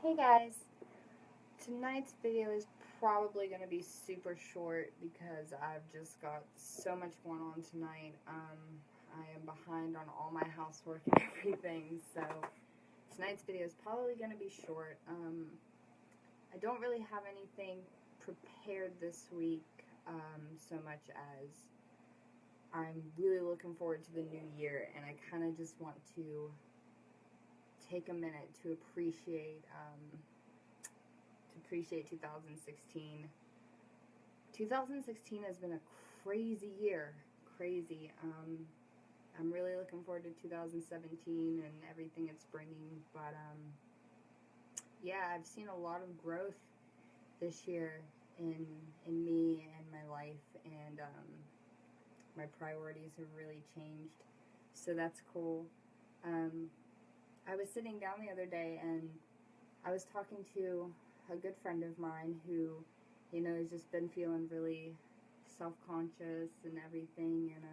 Hey guys, tonight's video is probably going to be super short because I've just got so much going on tonight. I am behind on all my housework and everything, so tonight's video is probably going to be short. I don't really have anything prepared this week so much as I'm really looking forward to the new year, and I kind of just want to take a minute to appreciate 2016. 2016 has been a crazy year. Crazy. I'm really looking forward to 2017 and everything it's bringing. But yeah, I've seen a lot of growth this year in me and my life, and my priorities have really changed. So that's cool. Um, I was sitting down the other day and I was talking to a good friend of mine who, has just been feeling really self-conscious and everything, and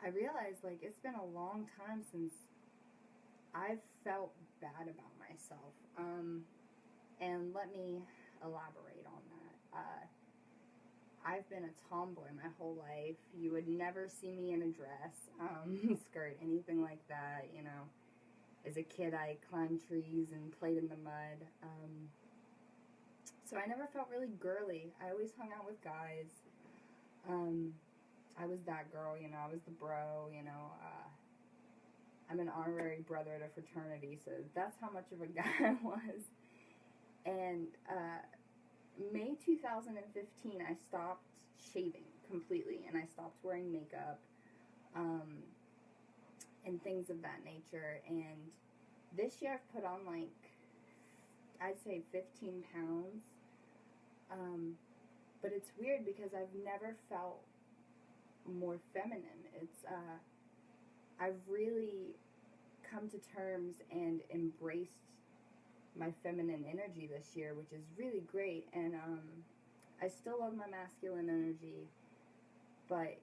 I realized like it's been a long time since I've felt bad about myself. And let me elaborate on that. I've been a tomboy my whole life. You would never see me in a dress, skirt, anything like that. As a kid, I climbed trees and played in the mud. So I never felt really girly. I always hung out with guys. Um, I was that girl, I was the bro. I'm an honorary brother at a fraternity, so that's how much of a guy I was. And May 2015, I stopped shaving completely, and I stopped wearing makeup um, and things of that nature. And this year, I've put on I'd say 15 pounds. But it's weird because I've never felt more feminine. I've really come to terms and embraced my feminine energy this year, which is really great. And I still love my masculine energy, but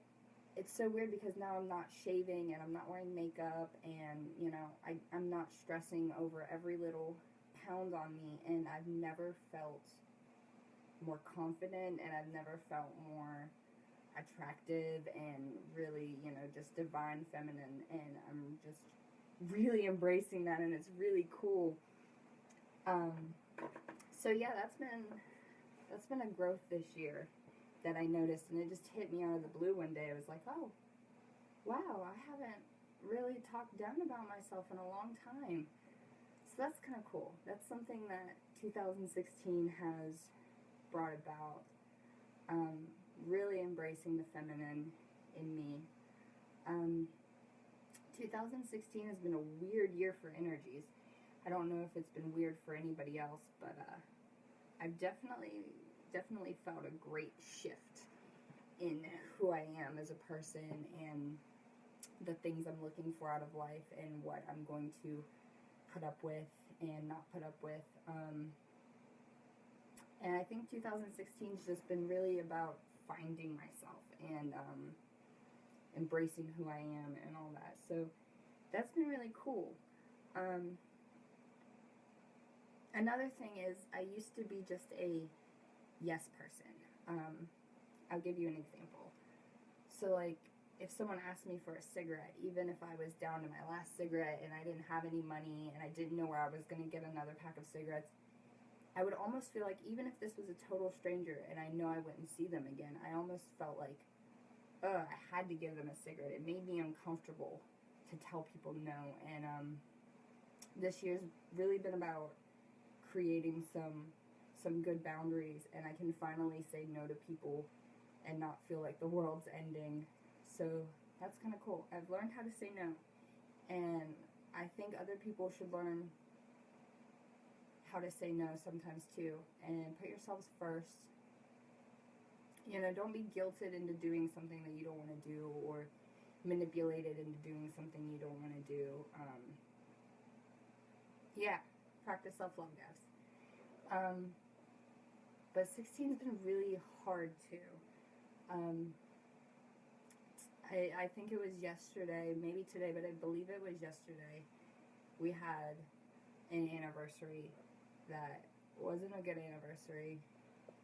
it's so weird because now I'm not shaving and I'm not wearing makeup, and I'm not stressing over every little pound on me, and I've never felt more confident, and I've never felt more attractive and really, just divine feminine, and I'm just really embracing that, and it's really cool. Um, so yeah, that's been a growth this year that I noticed, and it just hit me out of the blue one day. I was like, oh, wow, I haven't really talked down about myself in a long time. So that's kind of cool. That's something that 2016 has brought about. Um, really embracing the feminine in me. Um, 2016 has been a weird year for energies. I don't know if it's been weird for anybody else, but I've definitely felt a great shift in who I am as a person, and the things I'm looking for out of life, and what I'm going to put up with and not put up with. And I think 2016 has just been really about finding myself and embracing who I am and all that. So that's been really cool. Um, Another thing is, I used to be just a yes person. Um, I'll give you an example. So, like, if someone asked me for a cigarette, even if I was down to my last cigarette and I didn't have any money and I didn't know where I was going to get another pack of cigarettes, I would almost feel like, even if this was a total stranger and I know I wouldn't see them again, I almost felt like, I had to give them a cigarette. It made me uncomfortable to tell people no. And this year's really been about creating some good boundaries, and I can finally say no to people and not feel like the world's ending. So that's kind of cool. I've learned how to say no, and I think other people should learn how to say no sometimes too, and put yourselves first. Don't be guilted into doing something that you don't want to do, or manipulated into doing something you don't want to do. Yeah, practice self-love, guys. Um, but 16's been really hard too. Um, I think it was yesterday, maybe today, but I believe it was yesterday. We had an anniversary that wasn't a good anniversary,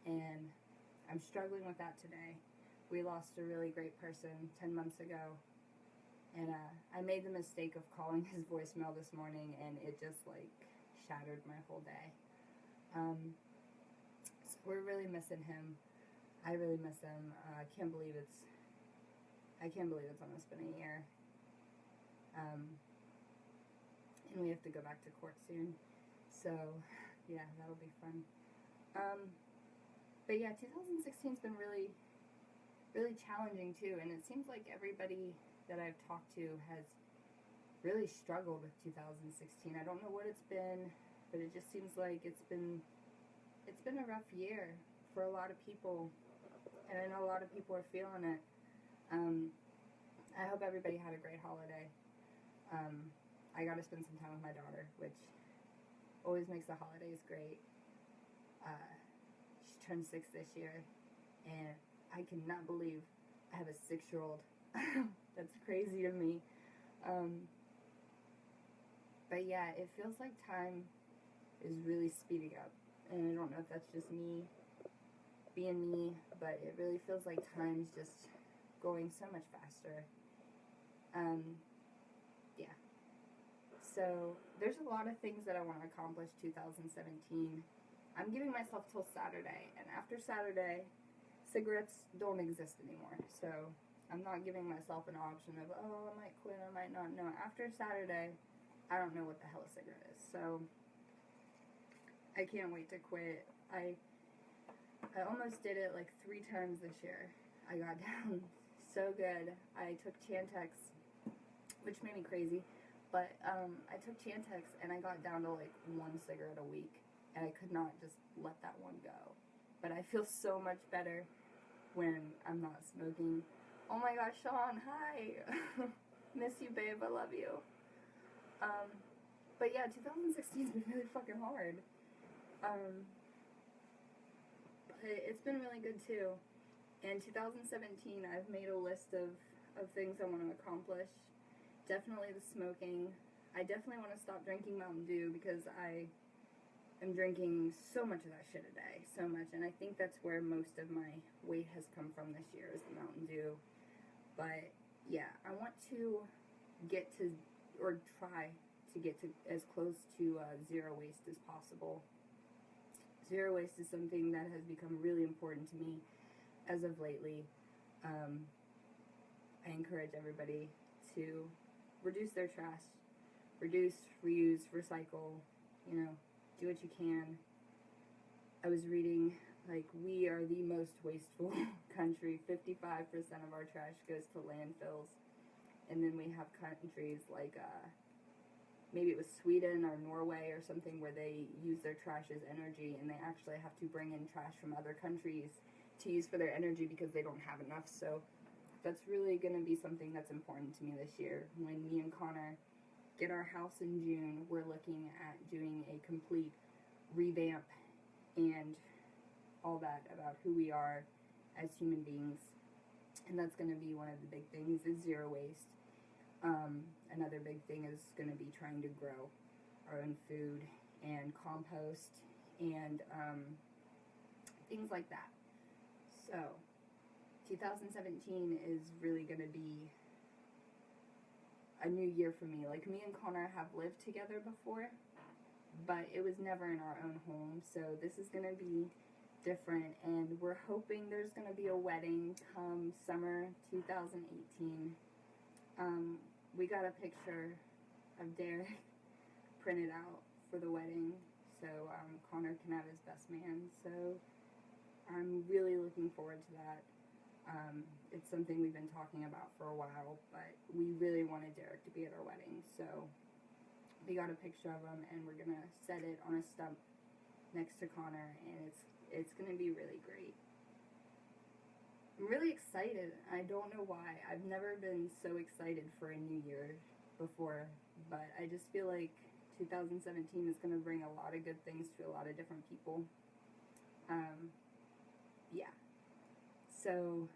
and I'm struggling with that today. We lost a really great person 10 months ago, and I made the mistake of calling his voicemail this morning, and it just like shattered my whole day. So we're really missing him. I really miss him. I can't believe it's almost been a year. And we have to go back to court soon. So yeah, that'll be fun. But yeah, 2016's been really, really challenging too, and it seems like everybody that I've talked to has really struggled with 2016. I don't know what it's been, but it just seems like it's been a rough year for a lot of people, and I know a lot of people are feeling it. I hope everybody had a great holiday. I got to spend some time with my daughter, which always makes the holidays great. She turned 6 this year, and I cannot believe I have a 6-year-old. That's crazy to me. But yeah, it feels like time is really speeding up, and I don't know if that's just me being me, but it really feels like time's just going so much faster. Yeah. So there's a lot of things that I want to accomplish 2017. I'm giving myself till Saturday, and after Saturday, cigarettes don't exist anymore. So I'm not giving myself an option of, oh, I might quit, I might not. No, after Saturday, I don't know what the hell a cigarette is. So I can't wait to quit. I almost did it like 3 times this year. I got down so good. I took Chantix, which made me crazy, but I took Chantix and I got down to like 1 cigarette a week, and I could not just let that one go. But I feel so much better when I'm not smoking. Oh my gosh, Sean, hi! Miss you, babe, I love you. But yeah, 2016's been really fucking hard. But it's been really good too. In 2017, I've made a list of things I want to accomplish. Definitely the smoking. I definitely want to stop drinking Mountain Dew because I am drinking so much of that shit a day. So much. And I think that's where most of my weight has come from this year is the Mountain Dew. But yeah, I want to get to, or try to get to as close to zero waste as possible. Zero waste is something that has become really important to me as of lately. I encourage everybody to reduce their trash, reduce, reuse, recycle, do what you can. I was reading, like, we are the most wasteful country. 55% of our trash goes to landfills. And then we have countries like, maybe it was Sweden or Norway or something, where they use their trash as energy, and they actually have to bring in trash from other countries to use for their energy because they don't have enough. So that's really going to be something that's important to me this year. When me and Connor get our house in June, we're looking at doing a complete revamp and all that about who we are as human beings. And that's going to be one of the big things is zero waste. Another big thing is going to be trying to grow our own food and compost and things like that. So 2017 is really going to be a new year for me. Like, me and Connor have lived together before, but it was never in our own home. So this is going to be different, and we're hoping there's going to be a wedding come summer 2018. We got a picture of Derek printed out for the wedding, so Connor can have his best man. So I'm really looking forward to that. It's something we've been talking about for a while, but we really wanted Derek to be at our wedding, so we got a picture of him, and we're gonna set it on a stump next to Connor, and it's gonna be really great. I'm really excited. I don't know why. I've never been so excited for a new year before, but I just feel like 2017 is going to bring a lot of good things to a lot of different people. Yeah. So,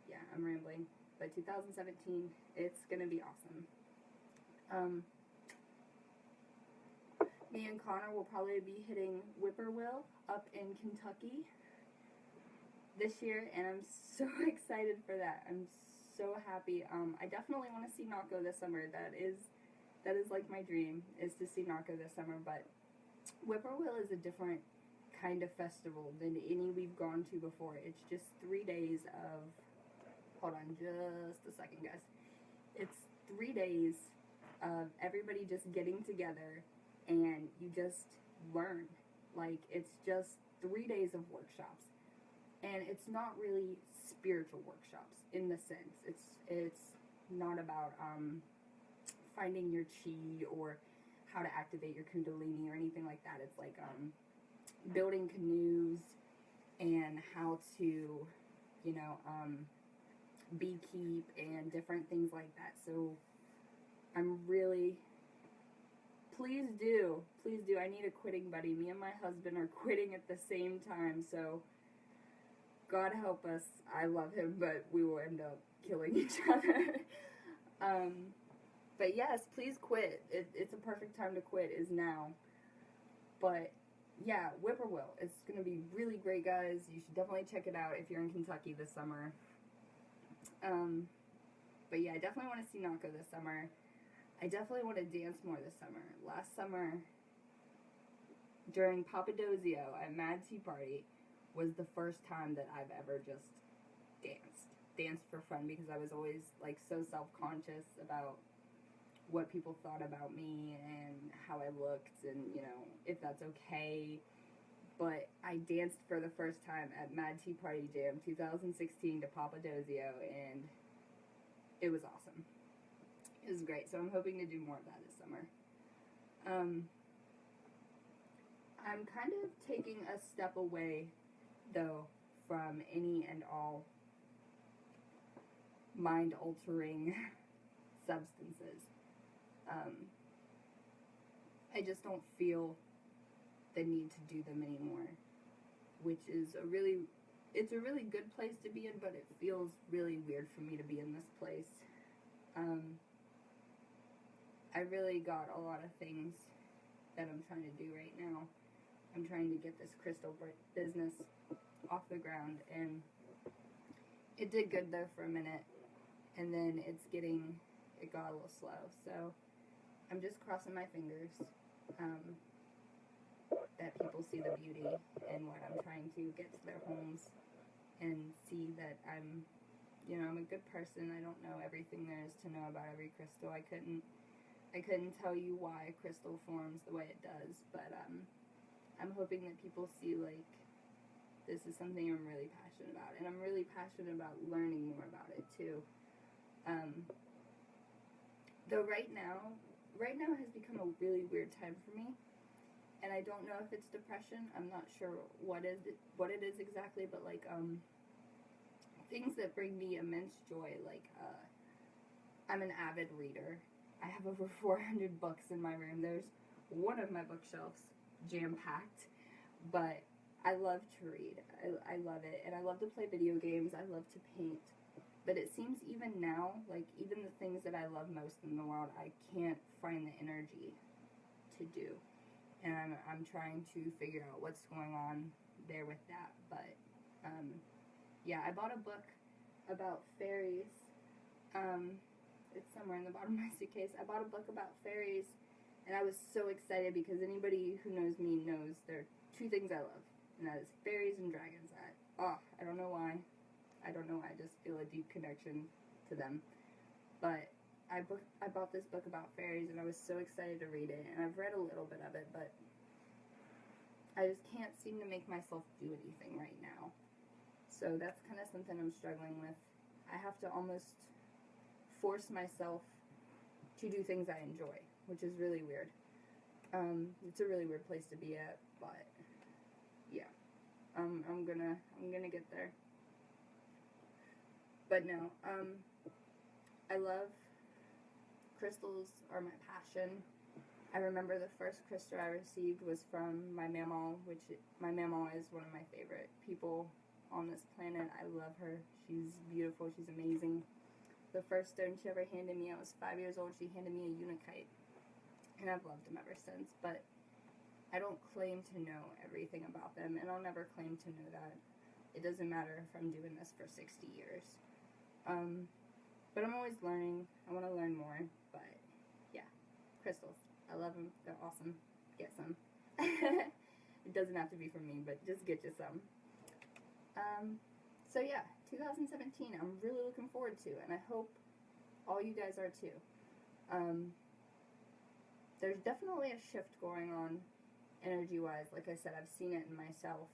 yeah, I'm rambling. But 2017, it's going to be awesome. Me and Connor will probably be hitting Whippoorwill up in Kentucky this year, and I'm so excited for that. I'm so happy. I definitely want to see Naco this summer. That is like my dream, is to see Naco this summer. But Whippoorwill is a different kind of festival than any we've gone to before. It's just 3 days of, hold on just a second, guys. It's 3 days of everybody just getting together, and you just learn. Like, it's just 3 days of workshops. And it's not really spiritual workshops in the sense. It's not about finding your chi or how to activate your kundalini or anything like that. It's like building canoes and how to, you know, beekeep and different things like that. So I'm really, please do. I need a quitting buddy. Me and my husband are quitting at the same time, so God help us. I love him, but we will end up killing each other. But yes, please quit. It's a perfect time to quit, is now. But yeah, Whippoorwill. It's going to be really great, guys. You should definitely check it out if you're in Kentucky this summer. But yeah, I definitely want to see Naco this summer. I definitely want to dance more this summer. Last summer, during Papadozio at Mad Tea Party, was the first time that I've ever just danced for fun, because I was always like so self-conscious about what people thought about me and how I looked and, you know, if that's okay. But I danced for the first time at Mad Tea Party Jam 2016 to Papadozio, and it was awesome. It was great, so I'm hoping to do more of that this summer. I'm kind of taking a step away, though, from any and all mind-altering substances. I just don't feel the need to do them anymore, which is it's a really good place to be in, but it feels really weird for me to be in this place. I really got a lot of things that I'm trying to do right now. I'm trying to get this crystal business off the ground, and it did good though for a minute, and then it got a little slow, so I'm just crossing my fingers that people see the beauty in what I'm trying to get to their homes, and see that I'm a good person. I don't know everything there is to know about every crystal. I couldn't tell you why a crystal forms the way it does, but I'm hoping that people see, like, this is something I'm really passionate about, and I'm really passionate about learning more about it too. Though right now has become a really weird time for me, and I don't know if it's depression. I'm not sure what it is exactly, but like things that bring me immense joy, like I'm an avid reader. I have over 400 books in my room. There's one of my bookshelves jam-packed, but I love to read. I love it, and I love to play video games. I love to paint, but it seems even now, like, even the things that I love most in the world, I can't find the energy to do, and I'm trying to figure out what's going on there with that. But yeah, I bought a book about fairies. It's somewhere in the bottom of my suitcase. I bought a book about fairies, and I was so excited because anybody who knows me knows there are two things I love, and that is fairies and dragons. I don't know why. I just feel a deep connection to them. But I bought this book about fairies, and I was so excited to read it, and I've read a little bit of it, but I just can't seem to make myself do anything right now. So that's kind of something I'm struggling with. I have to almost force myself to do things I enjoy, which is really weird. It's a really weird place to be at, but yeah, I'm gonna get there. But no, I love crystals are my passion. I remember the first crystal I received was from my mamaw, my mamaw is one of my favorite people on this planet. I love her. She's beautiful. She's amazing. The first stone she ever handed me, I was 5 years old. She handed me a unakite, and I've loved them ever since. But I don't claim to know everything about them, and I'll never claim to know that. It doesn't matter if I'm doing this for 60 years. But I'm always learning. I want to learn more. But yeah, crystals. I love them. They're awesome. Get some. It doesn't have to be from me, but just get you some. So yeah, 2017. I'm really looking forward to, and I hope all you guys are too. There's definitely a shift going on energy-wise. Like I said, I've seen it in myself.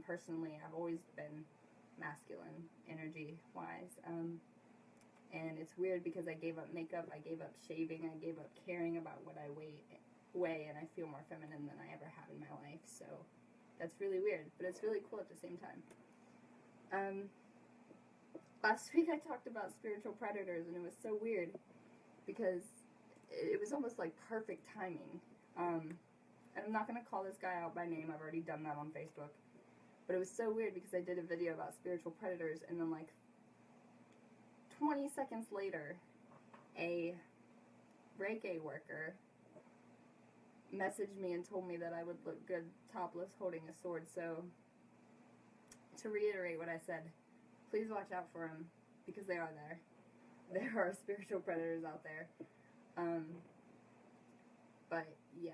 Personally, I've always been masculine energy-wise. And it's weird because I gave up makeup, I gave up shaving, I gave up caring about what I weigh, and I feel more feminine than I ever have in my life. So that's really weird, but it's really cool at the same time. Last week I talked about spiritual predators, and it was so weird because it was almost like perfect timing. And I'm not going to call this guy out by name. I've already done that on Facebook. But it was so weird because I did a video about spiritual predators, and then like 20 seconds later, a Reiki worker messaged me and told me that I would look good topless holding a sword. So, to reiterate what I said, please watch out for them, because they are there. There are spiritual predators out there. But yeah.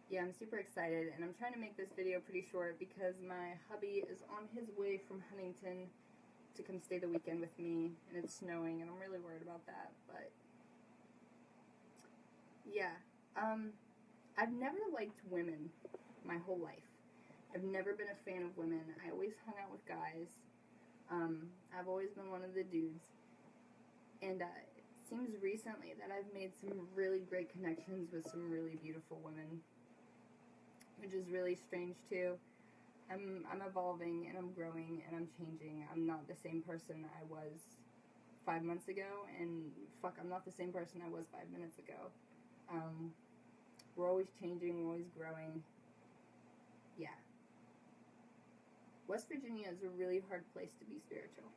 Yeah, I'm super excited, and I'm trying to make this video pretty short because my hubby is on his way from Huntington to come stay the weekend with me, and it's snowing, and I'm really worried about that. But yeah, I've never liked women my whole life. I've never been a fan of women. I always hung out with guys. I've always been one of the dudes, and it seems recently that I've made some really great connections with some really beautiful women, which is really strange too. I'm evolving, and I'm growing, and I'm changing. I'm not the same person I was 5 months ago, and fuck, I'm not the same person I was 5 minutes ago. We're always changing, we're always growing. Yeah. West Virginia is a really hard place to be spiritual.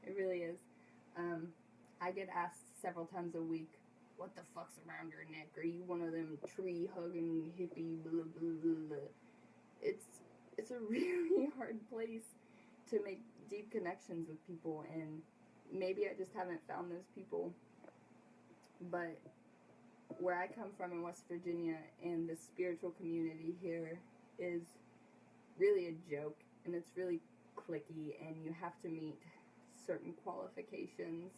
It really is. I get asked several times a week, what the fuck's around your neck? Are you one of them tree-hugging hippie blah, blah, blah, blah? It's a really hard place to make deep connections with people, and maybe I just haven't found those people. But where I come from in West Virginia, and the spiritual community here is really a joke, and it's really cliquey, and you have to meet certain qualifications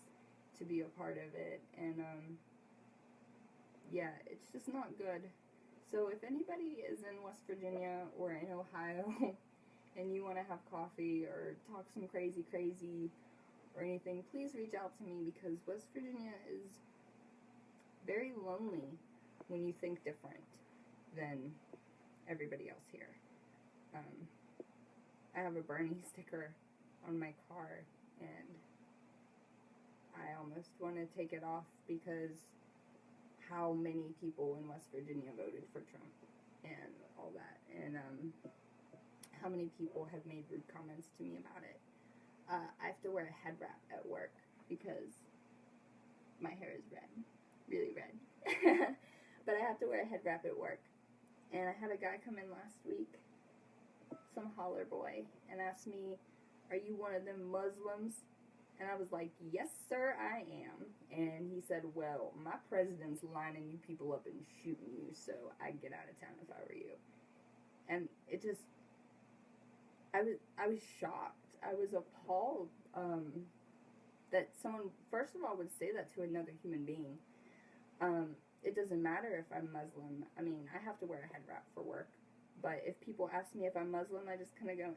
to be a part of it, and yeah, it's just not good. So if anybody is in West Virginia or in Ohio and you want to have coffee or talk some crazy or anything, please reach out to me, because West Virginia is very lonely when you think different than everybody else here. I have a Bernie sticker on my car, and I almost want to take it off because how many people in West Virginia voted for Trump and all that, and how many people have made rude comments to me about it. I have to wear a head wrap at work because my hair is red, really red. But I have to wear a head wrap at work. And I had a guy come in last week, some holler boy, and asked me, are you one of them Muslims? And I was like, yes, sir, I am. And he said, well, my president's lining you people up and shooting you, so I'd get out of town if I were you. And it just, I was shocked. I was appalled that someone, first of all, would say that to another human being. It doesn't matter if I'm Muslim. I mean, I have to wear a head wrap for work. But if people ask me if I'm Muslim, I just kind of go,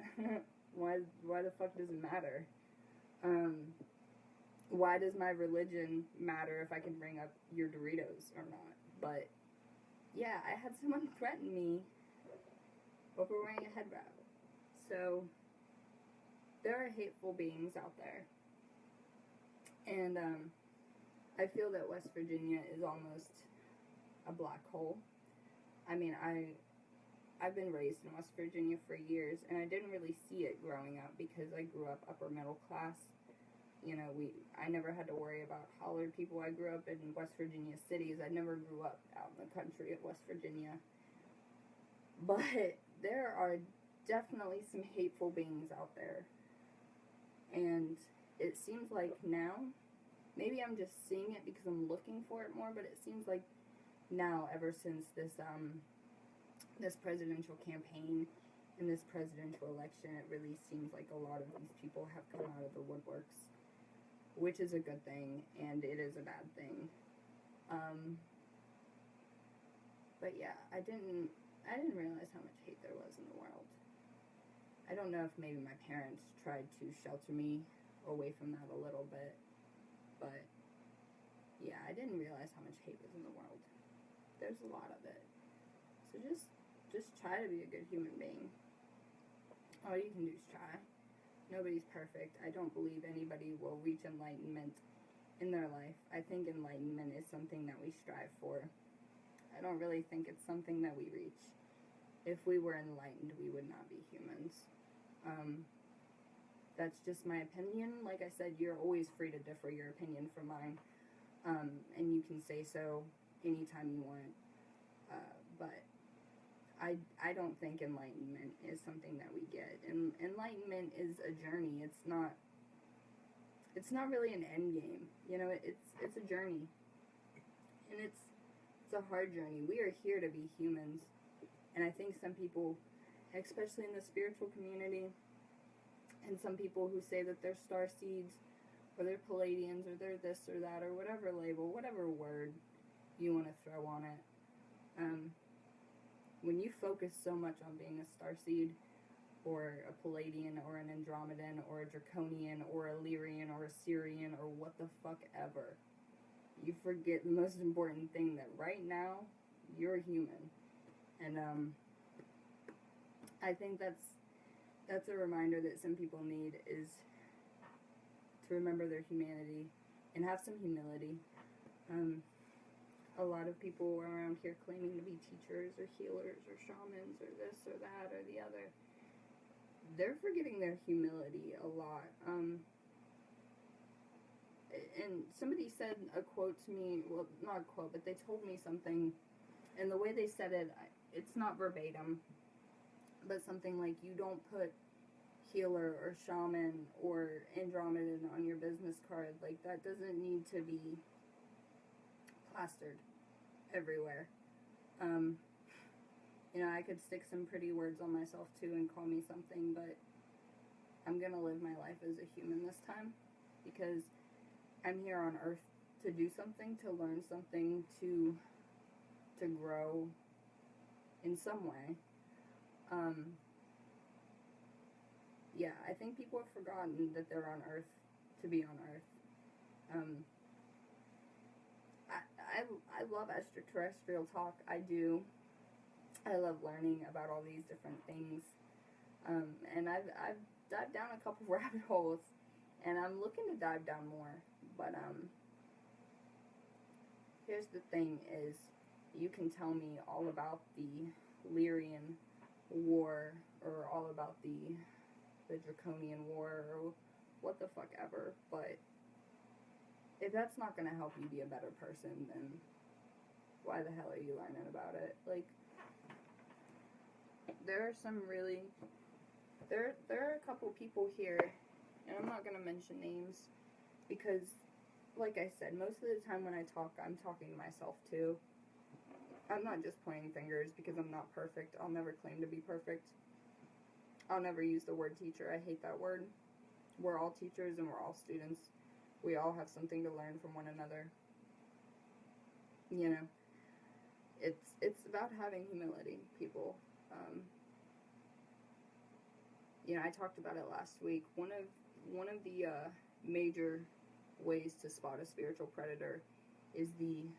why the fuck does it matter? Why does my religion matter if I can bring up your Doritos or not? But, yeah, I had someone threaten me over wearing a head wrap. So, there are hateful beings out there. And, I feel that West Virginia is almost a black hole. I mean, I've been raised in West Virginia for years, and I didn't really see it growing up because I grew up upper middle class, You know, I never had to worry about hollered people. I grew up in West Virginia cities. I never grew up out in the country of West Virginia. But there are definitely some hateful beings out there. And it seems like now, maybe I'm just seeing it because I'm looking for it more, but it seems like now, ever since this presidential campaign and this presidential election, it really seems like a lot of these people have come out of the woodworks, which is a good thing, and it is a bad thing. But yeah, I didn't realize how much hate there was in the world. I don't know if maybe my parents tried to shelter me away from that a little bit, but yeah, I didn't realize how much hate was in the world. There's a lot of it. So just try to be a good human being. All you can do is try. Nobody's perfect. I don't believe anybody will reach enlightenment in their life. I think enlightenment is something that we strive for. I don't really think it's something that we reach. If we were enlightened, we would not be humans. That's just my opinion. Like I said, you're always free to differ your opinion from mine. And you can say so anytime you want. But I don't think enlightenment is something that we get. And enlightenment is a journey. It's not really an end game. You know, it's a journey. And it's a hard journey. We are here to be humans. And I think some people, especially in the spiritual community, and some people who say that they're star seeds, or they're Palladians, or they're this or that, or whatever label, whatever word you want to throw on it. When you focus so much on being a starseed, or a Palladian, or an Andromedan, or a Draconian, or a Lyrian, or a Syrian, or what the fuck ever, you forget the most important thing, that right now, you're human. And I think that's a reminder that some people need, is to remember their humanity and have some humility. A lot of people around here claiming to be teachers or healers or shamans or this or that or the other, they're forgetting their humility a lot. And somebody said a quote to me, well, not a quote, but they told me something, and the way they said it, it's not verbatim, but something like, you don't put healer or shaman or Andromedan on your business card. Like, that doesn't need to be plastered everywhere. You know, I could stick some pretty words on myself too and call me something, but I'm gonna live my life as a human this time, because I'm here on earth to do something, to learn something, to grow in some way. Yeah, I think people have forgotten that they're on earth to be on earth. I love extraterrestrial talk. I do. I love learning about all these different things. And I've dived down a couple rabbit holes, and I'm looking to dive down more. But here's the thing: is you can tell me all about the Lyrian War, or all about the Draconian War, or what the fuck ever, but if that's not going to help you be a better person, then why the hell are you learning about it? Like, there are some really, there are a couple people here, and I'm not going to mention names, because, like I said, most of the time when I talk, I'm talking to myself too. I'm not just pointing fingers, because I'm not perfect. I'll never claim to be perfect. I'll never use the word teacher. I hate that word. We're all teachers and we're all students. We all have something to learn from one another. You know, it's about having humility, people. You know, I talked about it last week. One of the major ways to spot a spiritual predator is the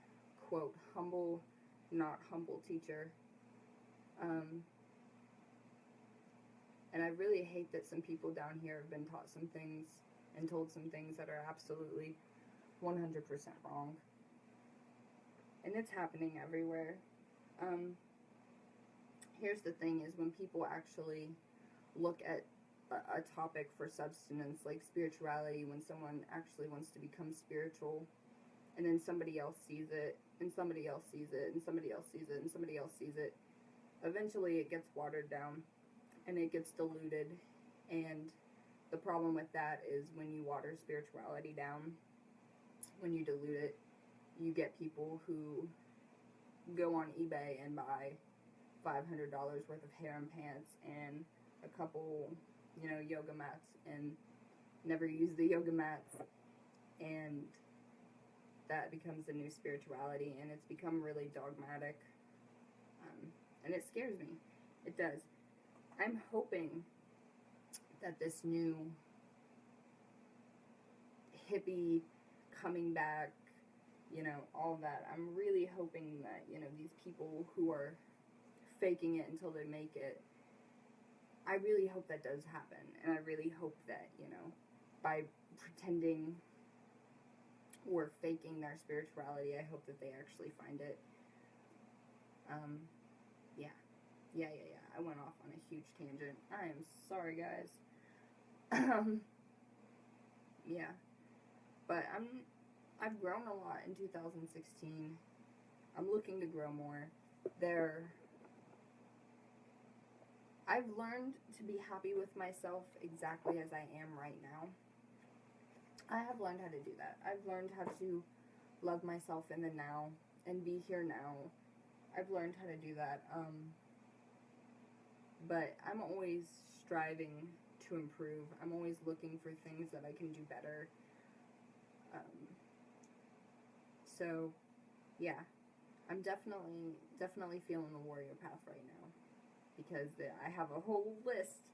quote, humble, not humble teacher. And I really hate that some people down here have been taught some things and told some things that are absolutely 100% wrong. And it's happening everywhere. Here's the thing, is when people actually look at a topic for substance, like spirituality, when someone actually wants to become spiritual, and then somebody else sees it, and somebody else sees it, and somebody else sees it, and somebody else sees it. Eventually it gets watered down, and it gets diluted, and the problem with that is when you water spirituality down, when you dilute it, you get people who go on eBay and buy $500 worth of hair and pants and a couple, yoga mats, and never use the yoga mats, and that becomes the new spirituality, and it's become really dogmatic, and it scares me. It does. I'm hoping that this new hippie coming back, all that, I'm really hoping that, these people who are faking it until they make it, I really hope that does happen. And I really hope that, by pretending or faking their spirituality, I hope that they actually find it. Yeah. I went off on a huge tangent. I am sorry, guys. Yeah. But I've grown a lot in 2016. I'm looking to grow more. I've learned to be happy with myself exactly as I am right now. I have learned how to do that. I've learned how to love myself in the now and be here now. I've learned how to do that. But I'm always striving to improve. I'm always looking for things that I can do better. So, yeah, I'm definitely feeling the warrior path right now, because I have a whole list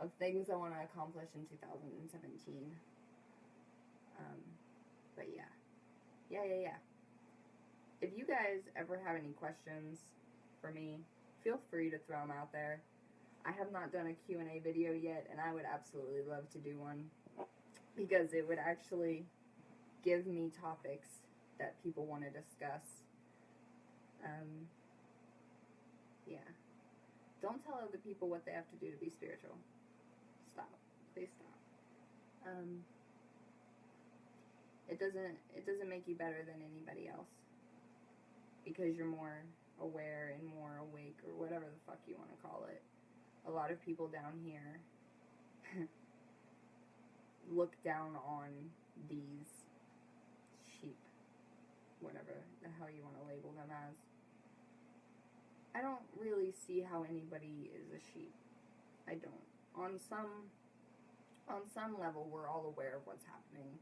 of things I want to accomplish in 2017. But yeah. If you guys ever have any questions for me, feel free to throw them out there. I have not done a Q&A video yet, and I would absolutely love to do one, because it would actually give me topics that people want to discuss. Yeah. Don't tell other people what they have to do to be spiritual. Stop. Please stop. It doesn't make you better than anybody else, because you're more aware and more awake, or whatever the fuck you want to call it. A lot of people down here look down on these sheep, whatever the hell you want to label them as. I don't really see how anybody is a sheep. I don't. On some level, we're all aware of what's happening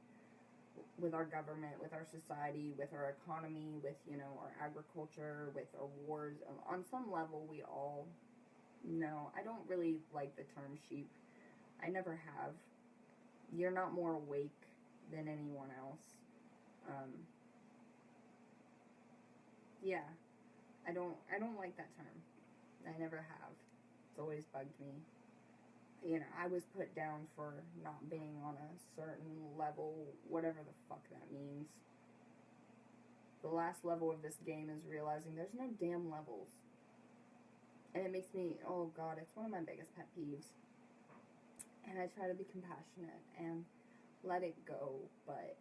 with our government, with our society, with our economy, with, our agriculture, with our wars. On some level, we all know. I don't really like the term sheep. I never have. You're not more awake than anyone else. Yeah. I don't like that term. I never have. It's always bugged me. I was put down for not being on a certain level, whatever the fuck that means. The last level of this game is realizing there's no damn levels. And it makes me, oh god, it's one of my biggest pet peeves. And I try to be compassionate and let it go, but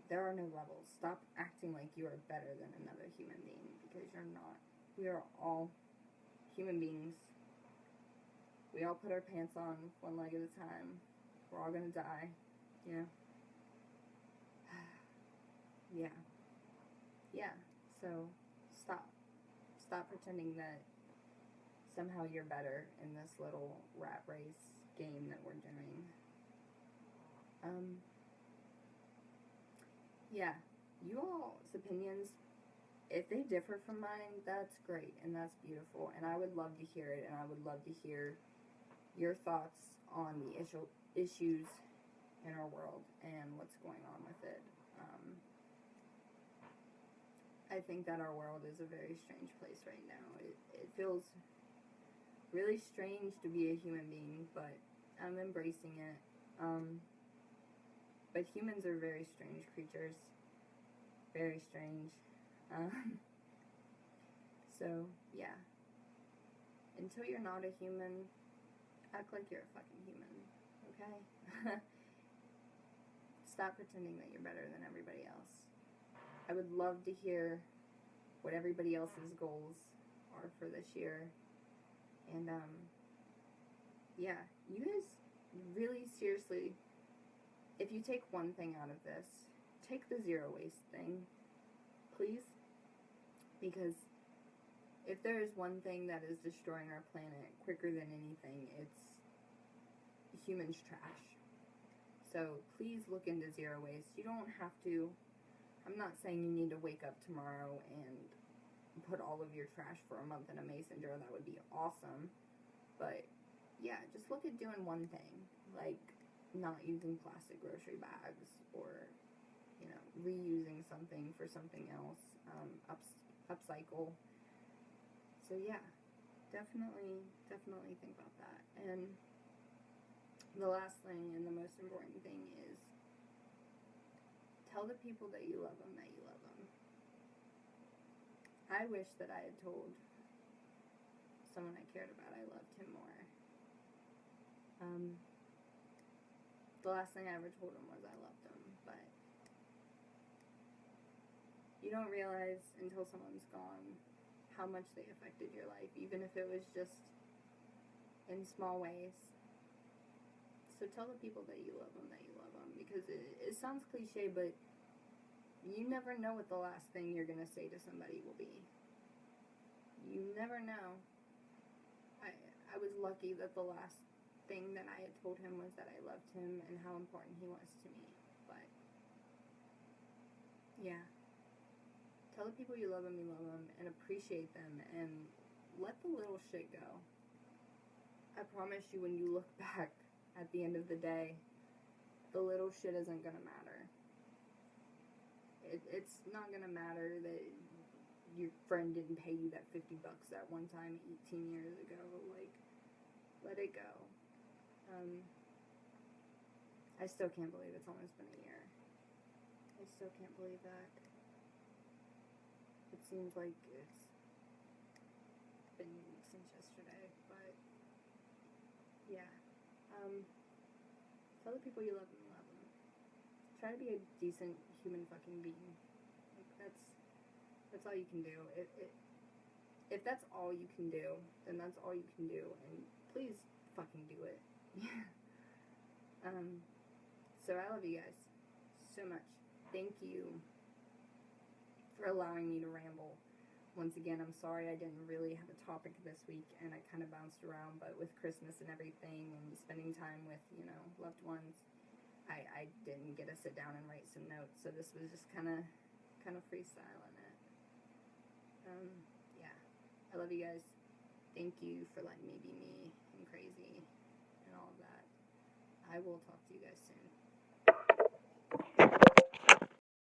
there are no levels. Stop acting like you are better than another human being, because you're not. We are all human beings. We all put our pants on one leg at a time. We're all gonna die. Yeah. So stop pretending that somehow you're better in this little rat race game that we're doing. Yeah, you all's opinions, if they differ from mine, that's great and that's beautiful, and I would love to hear it, and I would love to hear your thoughts on the issues in our world and what's going on with it. I think that our world is a very strange place right now. It feels really strange to be a human being, but I'm embracing it. But humans are very strange creatures. Very strange. So, yeah. Until you're not a human, Act like you're a fucking human, okay? Stop pretending that you're better than everybody else. I would love to hear what everybody else's goals are for this year. And, yeah, you guys really seriously, if you take one thing out of this, take the zero waste thing, please. Because if there is one thing that is destroying our planet quicker than anything, it's humans' trash. So please look into zero waste. You don't have to, I'm not saying you need to wake up tomorrow and put all of your trash for a month in a mason jar. That would be awesome. But yeah, just look at doing one thing, like not using plastic grocery bags, or, you know, reusing something for something else, upcycle. So yeah, definitely think about that. And the last thing and the most important thing is tell the people that you love them that you love them. I wish that I had told someone I cared about I loved him more. The last thing I ever told him was I loved him, but you don't realize until someone's gone how much they affected your life, even if it was just in small ways. So tell the people that you love them, because it sounds cliche, but you never know what the last thing you're going to say to somebody will be. You never know. I was lucky that the last thing that I had told him was that I loved him and how important he was to me. But yeah, tell the people you love them, and appreciate them, and let the little shit go. I promise you, when you look back at the end of the day, the little shit isn't gonna matter. It's not gonna matter that your friend didn't pay you that $50 that one time 18 years ago. Like, let it go. I still can't believe it's almost been a year. I still can't believe that. It seems like it's been since yesterday, but yeah. Tell the people you love them, love them. Try to be a decent human fucking being. Like, that's all you can do. If that's all you can do, then that's all you can do, and please fucking do it. So I love you guys so much. Thank you for allowing me to ramble. Once again, I'm sorry I didn't really have a topic this week, and I kind of bounced around, but with Christmas and everything, and spending time with, you know, loved ones, I didn't get to sit down and write some notes, so this was just kind of freestyling it. Yeah, I love you guys. Thank you for letting me be me and crazy and all of that. I will talk to you guys soon.